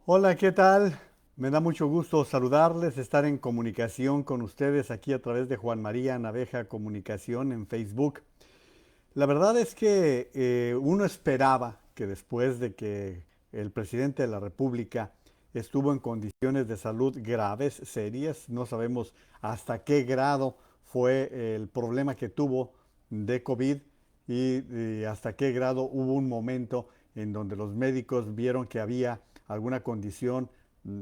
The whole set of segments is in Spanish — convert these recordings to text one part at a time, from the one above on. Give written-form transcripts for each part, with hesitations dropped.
Hola, ¿qué tal? Me da mucho gusto saludarles, estar en comunicación con ustedes aquí a través de Juan María Naveja Comunicación en Facebook. La verdad es que uno esperaba que después de que el presidente de la República estuvo en condiciones de salud graves, serias, no sabemos hasta qué grado fue el problema que tuvo de COVID y hasta qué grado hubo un momento en donde los médicos vieron que había alguna condición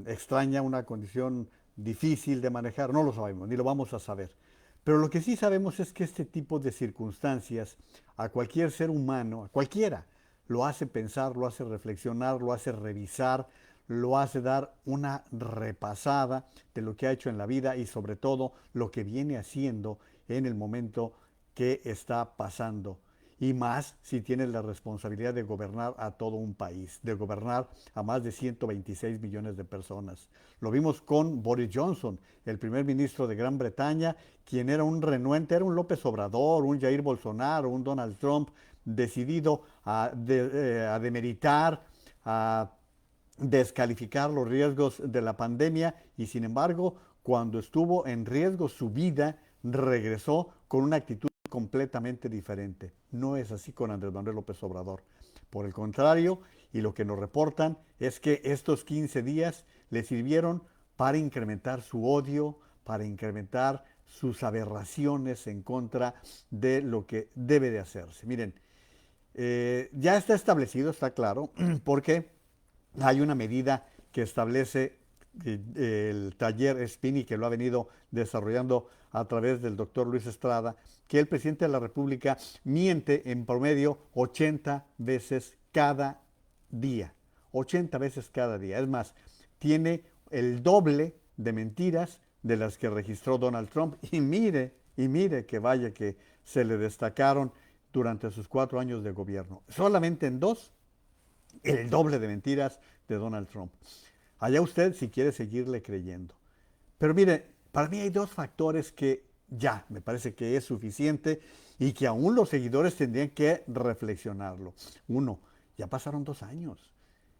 extraña, una condición difícil de manejar, no lo sabemos, ni lo vamos a saber. Pero lo que sí sabemos es que este tipo de circunstancias a cualquier ser humano, a cualquiera, lo hace pensar, lo hace reflexionar, lo hace revisar, lo hace dar una repasada de lo que ha hecho en la vida y sobre todo lo que viene haciendo en el momento que está pasando. Y más si tienes la responsabilidad de gobernar a todo un país, de gobernar a más de 126 millones de personas. Lo vimos con Boris Johnson, el primer ministro de Gran Bretaña, quien era un renuente, era un López Obrador, un Jair Bolsonaro, un Donald Trump, decidido a demeritar, a descalificar los riesgos de la pandemia y sin embargo, cuando estuvo en riesgo su vida, regresó con una actitud completamente diferente. No es así con Andrés Manuel López Obrador. Por el contrario, y lo que nos reportan es que estos 15 días le sirvieron para incrementar su odio, para incrementar sus aberraciones en contra de lo que debe de hacerse. Miren, ya está establecido, está claro, porque hay una medida que establece el taller Spini, que lo ha venido desarrollando a través del doctor Luis Estrada, que el presidente de la República miente en promedio 80 veces cada día. 80 veces cada día. Es más, tiene el doble de mentiras de las que registró Donald Trump. Y mire que vaya que se le destacaron durante sus 4 años de gobierno. Solamente en dos, el doble de mentiras de Donald Trump. Allá usted si quiere seguirle creyendo. Pero mire, para mí hay dos factores que ya me parece que es suficiente y que aún los seguidores tendrían que reflexionarlo. Uno, ya pasaron 2 años.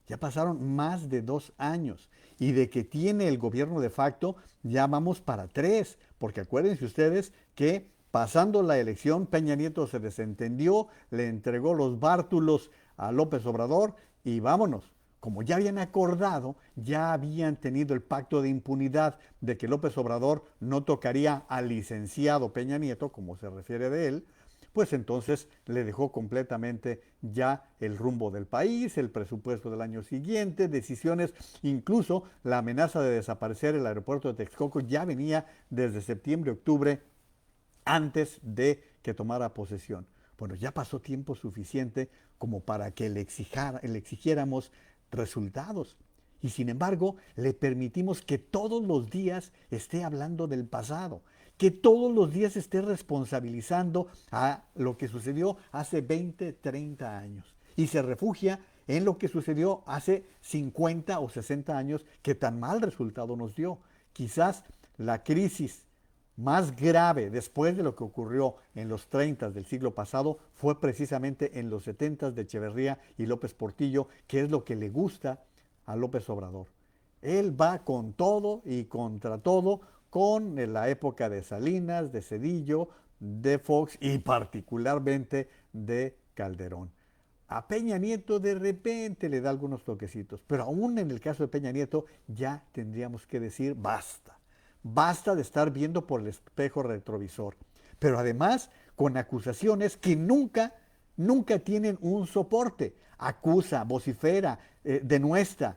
Ya pasaron más de 2 años. Y de que tiene el gobierno de facto, ya vamos para 3. Porque acuérdense ustedes que pasando la elección, Peña Nieto se desentendió, le entregó los bártulos a López Obrador y vámonos. Como ya habían acordado, ya habían tenido el pacto de impunidad de que López Obrador no tocaría al licenciado Peña Nieto, como se refiere de él, pues entonces le dejó completamente ya el rumbo del país, el presupuesto del año siguiente, decisiones, incluso la amenaza de desaparecer el aeropuerto de Texcoco ya venía desde septiembre, octubre, antes de que tomara posesión. Bueno, ya pasó tiempo suficiente como para que le exigiéramos resultados. Y sin embargo, le permitimos que todos los días esté hablando del pasado, que todos los días esté responsabilizando a lo que sucedió hace 20, 30 años. Y se refugia en lo que sucedió hace 50 o 60 años que tan mal resultado nos dio. Quizás la crisis más grave después de lo que ocurrió en los 30 del siglo pasado fue precisamente en los 70 de Echeverría y López Portillo, que es lo que le gusta a López Obrador. Él va con todo y contra todo, con la época de Salinas, de Cedillo, de Fox y particularmente de Calderón. A Peña Nieto de repente le da algunos toquecitos, pero aún en el caso de Peña Nieto ya tendríamos que decir basta. Basta de estar viendo por el espejo retrovisor. Pero además con acusaciones que nunca tienen un soporte. Acusa, vocifera, denuestra,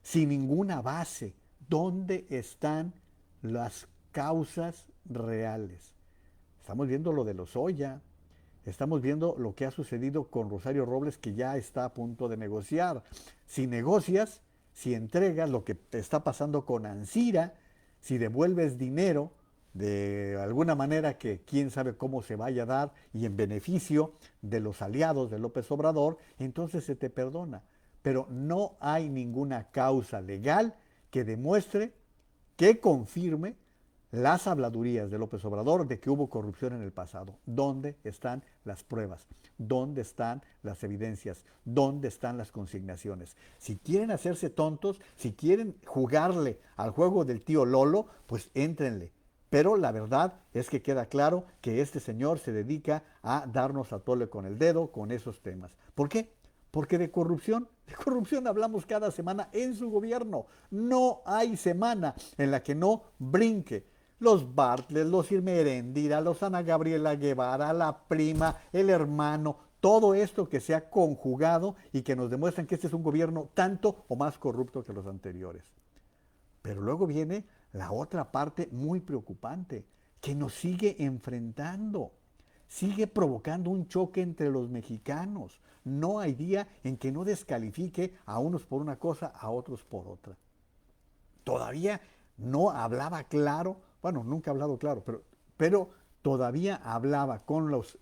sin ninguna base. ¿Dónde están las causas reales? Estamos viendo lo de Lozoya, estamos viendo lo que ha sucedido con Rosario Robles, que ya está a punto de negociar. Si negocias, si entregas lo que está pasando con Ansira, si devuelves dinero de alguna manera que quién sabe cómo se vaya a dar y en beneficio de los aliados de López Obrador, entonces se te perdona. Pero no hay ninguna causa legal que demuestre, que confirme las habladurías de López Obrador de que hubo corrupción en el pasado. ¿Dónde están las pruebas? ¿Dónde están las evidencias? ¿Dónde están las consignaciones? Si quieren hacerse tontos, si quieren jugarle al juego del tío Lolo, pues éntrenle. Pero la verdad es que queda claro que este señor se dedica a darnos a tole con el dedo con esos temas. ¿Por qué? Porque de corrupción hablamos cada semana en su gobierno. No hay semana en la que no brinque los Bartlett, los Irma Heréndira, los Ana Gabriela Guevara, la prima, el hermano, todo esto que se ha conjugado y que nos demuestran que este es un gobierno tanto o más corrupto que los anteriores. Pero luego viene la otra parte muy preocupante, que nos sigue enfrentando, sigue provocando un choque entre los mexicanos. No hay día en que no descalifique a unos por una cosa, a otros por otra. Todavía no hablaba claro, bueno, nunca ha hablado claro, pero todavía hablaba con los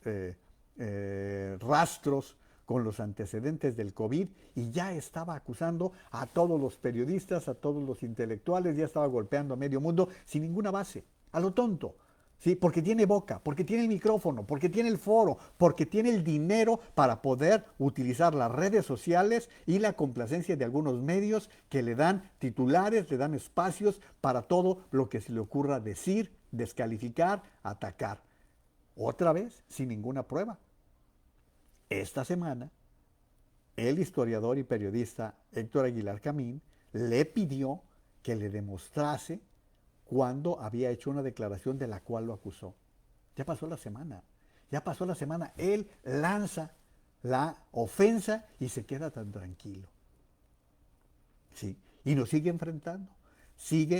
rastros, con los antecedentes del COVID y ya estaba acusando a todos los periodistas, a todos los intelectuales, ya estaba golpeando a medio mundo sin ninguna base, a lo tonto. ¿Sí? Porque tiene boca, porque tiene el micrófono, porque tiene el foro, porque tiene el dinero para poder utilizar las redes sociales y la complacencia de algunos medios que le dan titulares, le dan espacios para todo lo que se le ocurra decir, descalificar, atacar. Otra vez, sin ninguna prueba. Esta semana, el historiador y periodista Héctor Aguilar Camín le pidió que le demostrase cuando había hecho una declaración de la cual lo acusó. Ya pasó la semana, ya pasó la semana. Él lanza la ofensa y se queda tan tranquilo. Sí, y nos sigue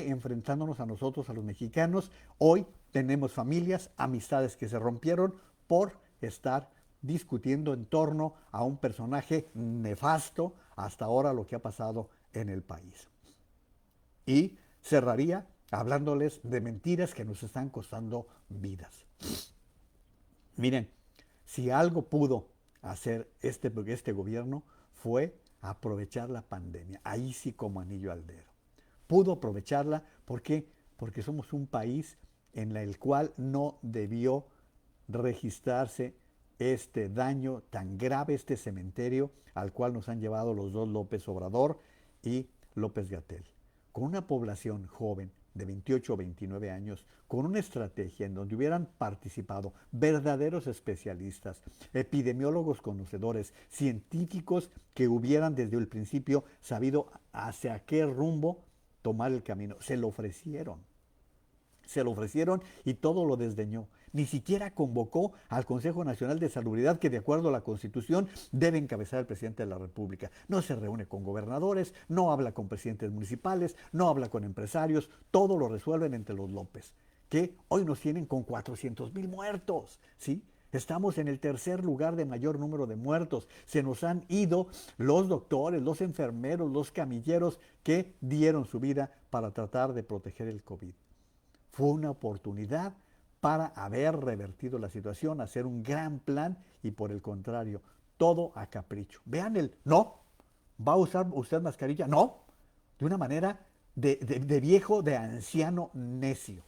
enfrentándonos a nosotros, a los mexicanos. Hoy tenemos familias, amistades que se rompieron por estar discutiendo en torno a un personaje nefasto hasta ahora lo que ha pasado en el país. Y cerraría hablándoles de mentiras que nos están costando vidas. Miren, si algo pudo hacer este gobierno fue aprovechar la pandemia, ahí sí como anillo al dedo. Pudo aprovecharla porque somos un país en el cual no debió registrarse este daño tan grave, este cementerio al cual nos han llevado los dos López Obrador y López Gatell. Con una población joven de 28 o 29 años, con una estrategia en donde hubieran participado verdaderos especialistas, epidemiólogos conocedores, científicos que hubieran desde el principio sabido hacia qué rumbo tomar el camino. Se lo ofrecieron y todo lo desdeñó. Ni siquiera convocó al Consejo Nacional de Salubridad, que de acuerdo a la Constitución debe encabezar el presidente de la República. No se reúne con gobernadores, no habla con presidentes municipales, no habla con empresarios, todo lo resuelven entre los López, que hoy nos tienen con 400,000 muertos, ¿sí? Estamos en el tercer lugar de mayor número de muertos. Se nos han ido los doctores, los enfermeros, los camilleros que dieron su vida para tratar de proteger el COVID. Fue una oportunidad para haber revertido la situación, hacer un gran plan y por el contrario, todo a capricho. Vean no, ¿va a usar usted mascarilla? No, de una manera de viejo, de anciano necio.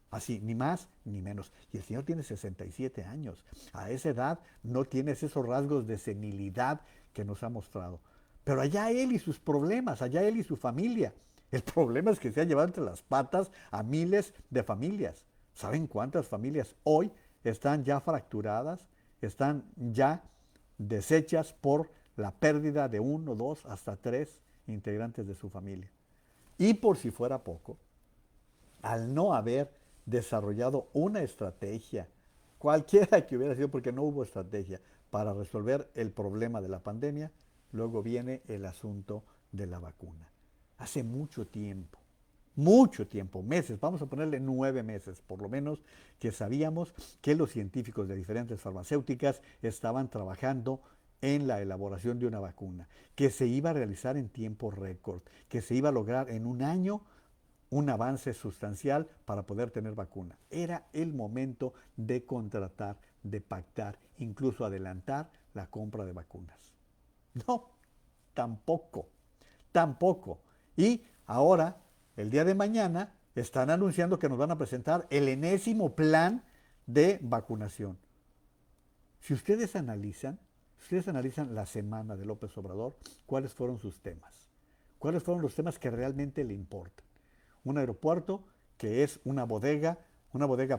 Así, ni más ni menos. Y el señor tiene 67 años. A esa edad no tienes esos rasgos de senilidad que nos ha mostrado. Pero allá él y sus problemas, allá él y su familia. El problema es que se ha llevado entre las patas a miles de familias. ¿Saben cuántas familias hoy están ya fracturadas? Están ya deshechas por la pérdida de uno, dos, hasta tres integrantes de su familia. Y por si fuera poco, al no haber desarrollado una estrategia, cualquiera que hubiera sido, porque no hubo estrategia para resolver el problema de la pandemia, luego viene el asunto de la vacuna. Hace mucho tiempo, meses, vamos a ponerle 9 meses por lo menos, que sabíamos que los científicos de diferentes farmacéuticas estaban trabajando en la elaboración de una vacuna, que se iba a realizar en tiempo récord, que se iba a lograr en un año un avance sustancial para poder tener vacuna. Era el momento de contratar, de pactar, incluso adelantar la compra de vacunas. No, tampoco. Y ahora, el día de mañana, Están anunciando que nos van a presentar el enésimo plan de vacunación. Si ustedes analizan la semana de López Obrador, ¿cuáles fueron sus temas? ¿Cuáles fueron los temas que realmente le importan? Un aeropuerto que es una bodega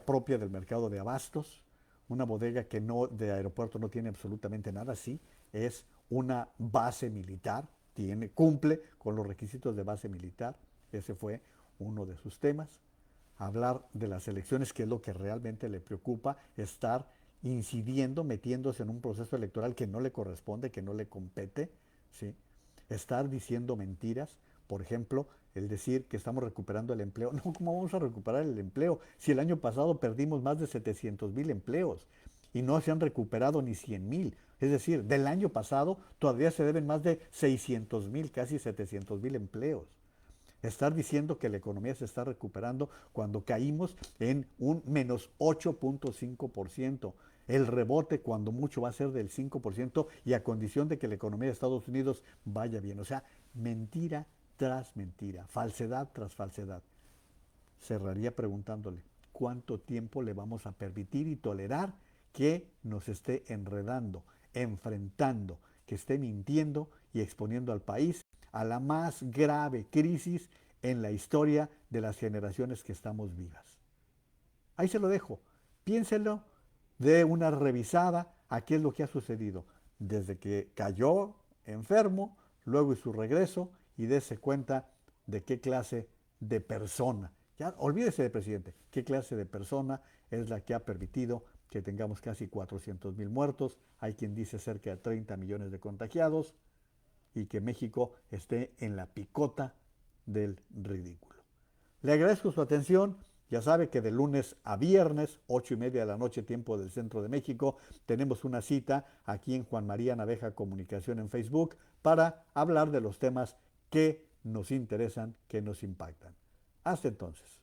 propia del mercado de abastos, una bodega que no de aeropuerto no tiene absolutamente nada, sí, es una base militar, cumple con los requisitos de base militar, ese fue uno de sus temas. Hablar de las elecciones, que es lo que realmente le preocupa, estar incidiendo, metiéndose en un proceso electoral que no le corresponde, que no le compete, ¿sí? Estar diciendo mentiras, por ejemplo, el decir que estamos recuperando el empleo. No, ¿cómo vamos a recuperar el empleo? Si el año pasado perdimos más de 700,000 empleos y no se han recuperado ni 100,000. Es decir, del año pasado todavía se deben más de 600,000, casi 700,000 empleos. Estar diciendo que la economía se está recuperando cuando caímos en un menos 8.5%. El rebote cuando mucho va a ser del 5% y a condición de que la economía de Estados Unidos vaya bien. O sea, mentira tras mentira, falsedad tras falsedad. Cerraría preguntándole, ¿cuánto tiempo le vamos a permitir y tolerar que nos esté enredando, enfrentando, que esté mintiendo y exponiendo al país a la más grave crisis en la historia de las generaciones que estamos vivas? Ahí se lo dejo. Piénselo, dé una revisada a qué es lo que ha sucedido desde que cayó enfermo, luego y su regreso, y dése cuenta de qué clase de persona, ya olvídese de presidente, qué clase de persona es la que ha permitido que tengamos casi 400,000 muertos, hay quien dice cerca de 30 millones de contagiados, y que México esté en la picota del ridículo. Le agradezco su atención. Ya sabe que de lunes a viernes, 8:30 de la noche, tiempo del centro de México, tenemos una cita aquí en Juan María Naveja Comunicación en Facebook para hablar de los temas que nos interesan, que nos impactan. Hasta entonces.